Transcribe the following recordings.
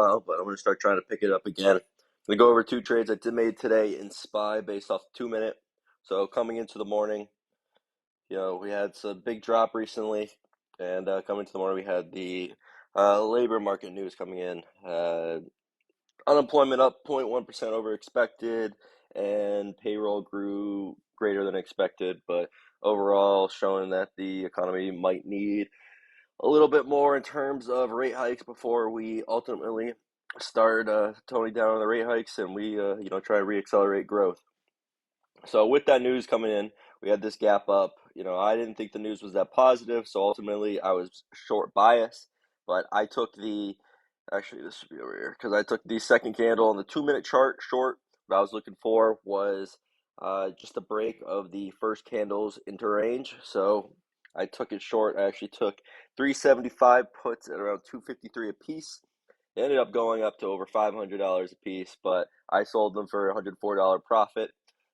while, but I'm going to start trying to pick it up again. I'm going to go over two trades I did made today in SPY based off 2 minute. So coming into the morning, we had some big drop recently, and coming into the morning, we had the labor market news coming in. Unemployment up 0.1% over expected, and payroll grew greater than expected, but overall showing that the economy might need a little bit more in terms of rate hikes before we ultimately start toning down on the rate hikes and we try to reaccelerate growth. So with that news coming in, we had this gap up. I didn't think the news was that positive, so ultimately I was short bias, but I took the actually this should be over here because I took the second candle on the 2 minute chart short. What I was looking for was just a break of the first candle's interrange. So I took it short. I actually took 375 puts at around 253 a piece. It ended up going up to over $500 a piece, but I sold them for a $104 profit.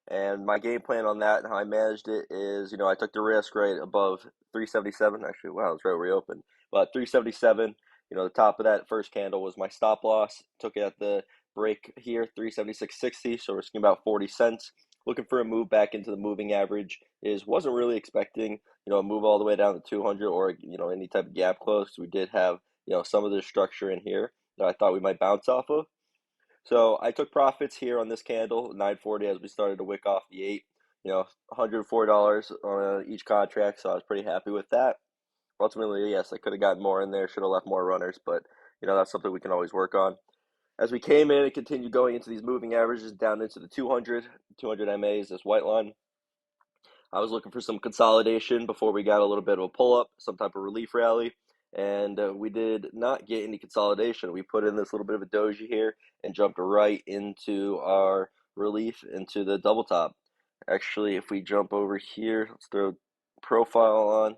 And my game plan on that and how I managed it is, I took the risk right above 377. Actually, wow, that's right where we opened. But 377, the top of that first candle was my stop loss. Took it at the break here, 376.60, so risking about 40 cents. Looking for a move back into the moving average wasn't really expecting, a move all the way down to 200 or, any type of gap close. We did have, some of the structure in here that I thought we might bounce off of. So I took profits here on this candle, 940, as we started to wick off the 8, $104 on each contract, so I was pretty happy with that. Ultimately, yes, I could have gotten more in there, should have left more runners, but, that's something we can always work on. As we came in and continued going into these moving averages down into the 200 MAs, this white line, I was looking for some consolidation before we got a little bit of a pull-up, some type of relief rally, and we did not get any consolidation. We put in this little bit of a doji here and jumped right into our relief into the double top. Actually, if we jump over here, let's throw profile on.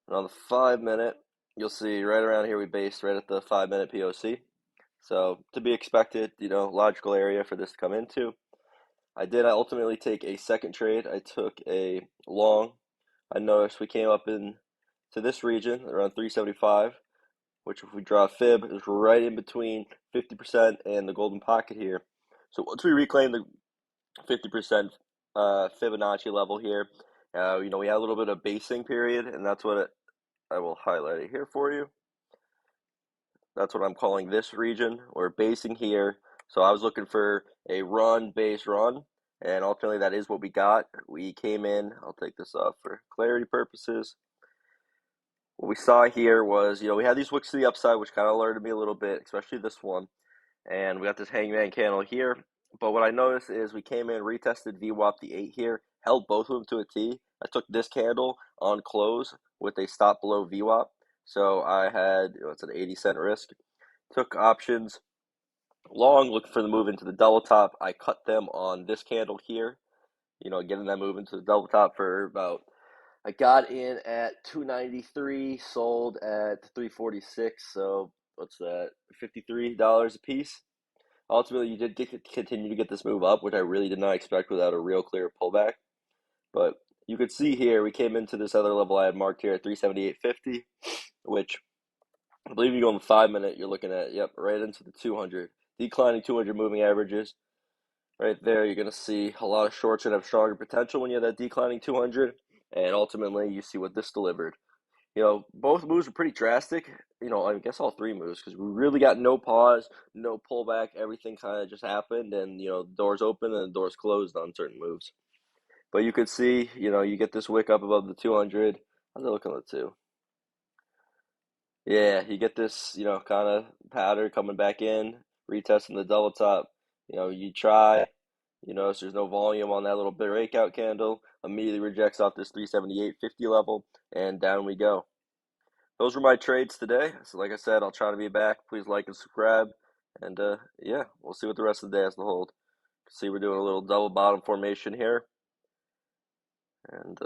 And on the 5 minute, you'll see right around here we based right at the 5 minute POC. So to be expected, logical area for this to come into. I did ultimately take a second trade. I took a long. I noticed we came up into this region around 375, which if we draw a fib is right in between 50% and the golden pocket here. So once we reclaim the 50% Fibonacci level here, we had a little bit of basing period, and that's what I will highlight it here for you. That's what I'm calling this region. We're basing here. So I was looking for a run, base run, and ultimately that is what we got. We came in, I'll take this off for clarity purposes. What we saw here was, we had these wicks to the upside, which kind of alerted me a little bit, especially this one. And we got this hangman candle here. But what I noticed is we came in, retested VWAP the 8 here, held both of them to a T. I took this candle on close with a stop below VWAP. So I had, it's an 80-cent risk. Took options long, looking for the move into the double top. I cut them on this candle here, getting that move into the double top for about, I got in at 293, sold at 346. So what's that? $53 a piece. Ultimately, you did continue to get this move up, which I really did not expect without a real clear pullback. But you could see here, we came into this other level I had marked here at 378.50, which I believe you go on the 5 minute, you're looking at, yep, right into the 200. Declining 200 moving averages. Right there, you're going to see a lot of shorts that have stronger potential when you have that declining 200. And ultimately, you see what this delivered. Both moves were pretty drastic. I guess all three moves, because we really got no pause, no pullback. Everything kind of just happened, and the doors open and the doors closed on certain moves. But you could see, you get this wick up above the 200. How's it look on the two? Yeah, you get this, kind of pattern coming back in, retesting the double top. You try, so there's no volume on that little breakout candle. Immediately rejects off this 378.50 level, and down we go. Those were my trades today. So like I said, I'll try to be back. Please like and subscribe. And yeah, we'll see what the rest of the day has to hold. See, we're doing a little double bottom formation here. And